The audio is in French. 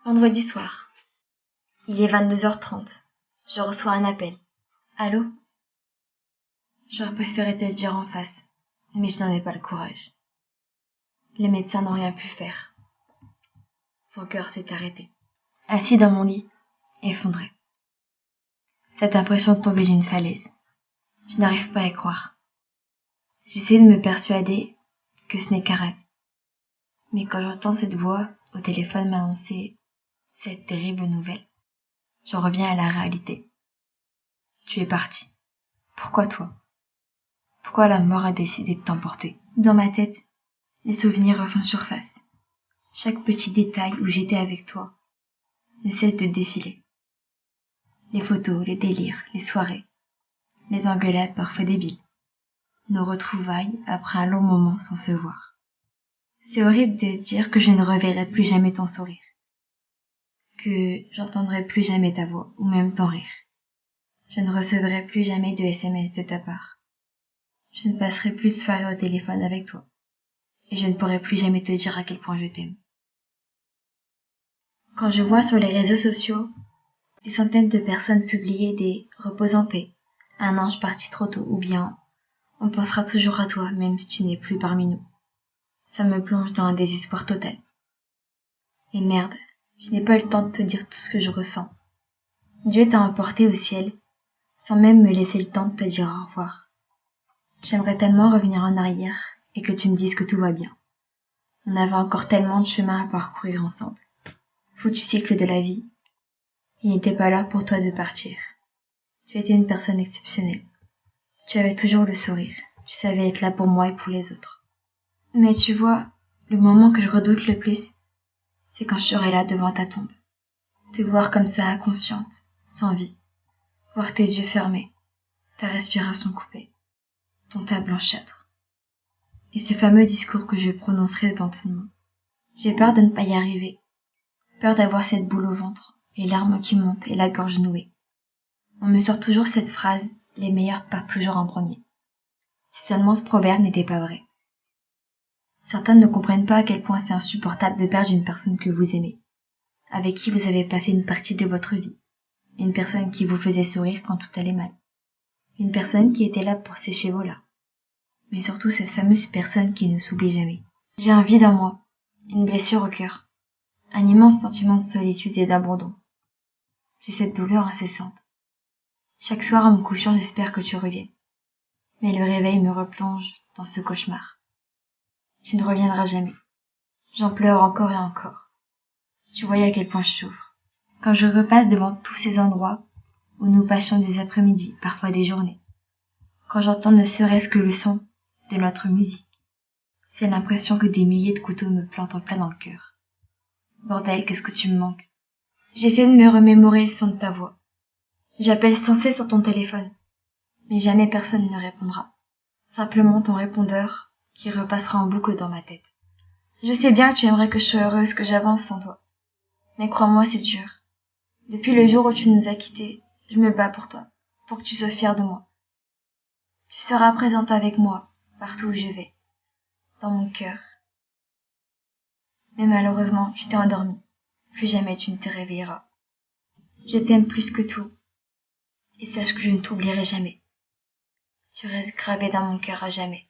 Vendredi soir. Il est 22h30. Je reçois un appel. Allô? J'aurais préféré te le dire en face, mais je n'en ai pas le courage. Les médecins n'ont rien pu faire. Son cœur s'est arrêté. Assis dans mon lit, effondré. Cette impression de tomber d'une falaise. Je n'arrive pas à y croire. J'essaie de me persuader que ce n'est qu'un rêve. Mais quand j'entends cette voix au téléphone m'annoncer cette terrible nouvelle, j'en reviens à la réalité. Tu es parti. Pourquoi toi? Pourquoi la mort a décidé de t'emporter? Dans ma tête, les souvenirs refont surface. Chaque petit détail où j'étais avec toi ne cesse de défiler. Les photos, les délires, les soirées, les engueulades parfois débiles, nos retrouvailles après un long moment sans se voir. C'est horrible de se dire que je ne reverrai plus jamais ton sourire, que j'entendrai plus jamais ta voix ou même ton rire. Je ne recevrai plus jamais de SMS de ta part. Je ne passerai plus de soirée au téléphone avec toi. Et je ne pourrai plus jamais te dire à quel point je t'aime. Quand je vois sur les réseaux sociaux des centaines de personnes publier des « repose en paix »,« un ange parti trop tôt » ou bien « on pensera toujours à toi même si tu n'es plus parmi nous », ça me plonge dans un désespoir total. Et merde, je n'ai pas eu le temps de te dire tout ce que je ressens. Dieu t'a emporté au ciel sans même me laisser le temps de te dire au revoir. J'aimerais tellement revenir en arrière et que tu me dises que tout va bien. On avait encore tellement de chemin à parcourir ensemble. Foutu cycle de la vie. Il n'était pas là pour toi de partir. Tu étais une personne exceptionnelle. Tu avais toujours le sourire. Tu savais être là pour moi et pour les autres. Mais tu vois, le moment que je redoute le plus, c'est quand je serai là devant ta tombe. Te voir comme ça, inconsciente, sans vie. Voir tes yeux fermés, ta respiration coupée, ton teint blanchâtre. Et ce fameux discours que je prononcerai devant tout le monde. J'ai peur de ne pas y arriver. Peur d'avoir cette boule au ventre, les larmes qui montent et la gorge nouée. On me sort toujours cette phrase, les meilleurs partent toujours en premier. Si seulement ce proverbe n'était pas vrai. Certains ne comprennent pas à quel point c'est insupportable de perdre une personne que vous aimez, avec qui vous avez passé une partie de votre vie, une personne qui vous faisait sourire quand tout allait mal, une personne qui était là pour sécher vos larmes, mais surtout cette fameuse personne qui ne s'oublie jamais. J'ai un vide en moi, une blessure au cœur, un immense sentiment de solitude et d'abandon. J'ai cette douleur incessante. Chaque soir en me couchant, j'espère que tu reviennes. Mais le réveil me replonge dans ce cauchemar. Tu ne reviendras jamais. J'en pleure encore et encore. Si tu voyais à quel point je souffre. Quand je repasse devant tous ces endroits où nous passions des après-midi, parfois des journées. Quand j'entends ne serait-ce que le son de notre musique. C'est l'impression que des milliers de couteaux me plantent en plein dans le cœur. Bordel, qu'est-ce que tu me manques. J'essaie de me remémorer le son de ta voix. J'appelle sans cesse sur ton téléphone, mais jamais personne ne répondra. Simplement ton répondeur qui repassera en boucle dans ma tête. Je sais bien que tu aimerais que je sois heureuse, que j'avance sans toi. Mais crois-moi, c'est dur. Depuis le jour où tu nous as quittés, je me bats pour toi, pour que tu sois fière de moi. Tu seras présente avec moi, partout où je vais, dans mon cœur. Mais malheureusement, tu t'es endormie. Plus jamais tu ne te réveilleras. Je t'aime plus que tout. Et sache que je ne t'oublierai jamais. Tu restes gravé dans mon cœur à jamais.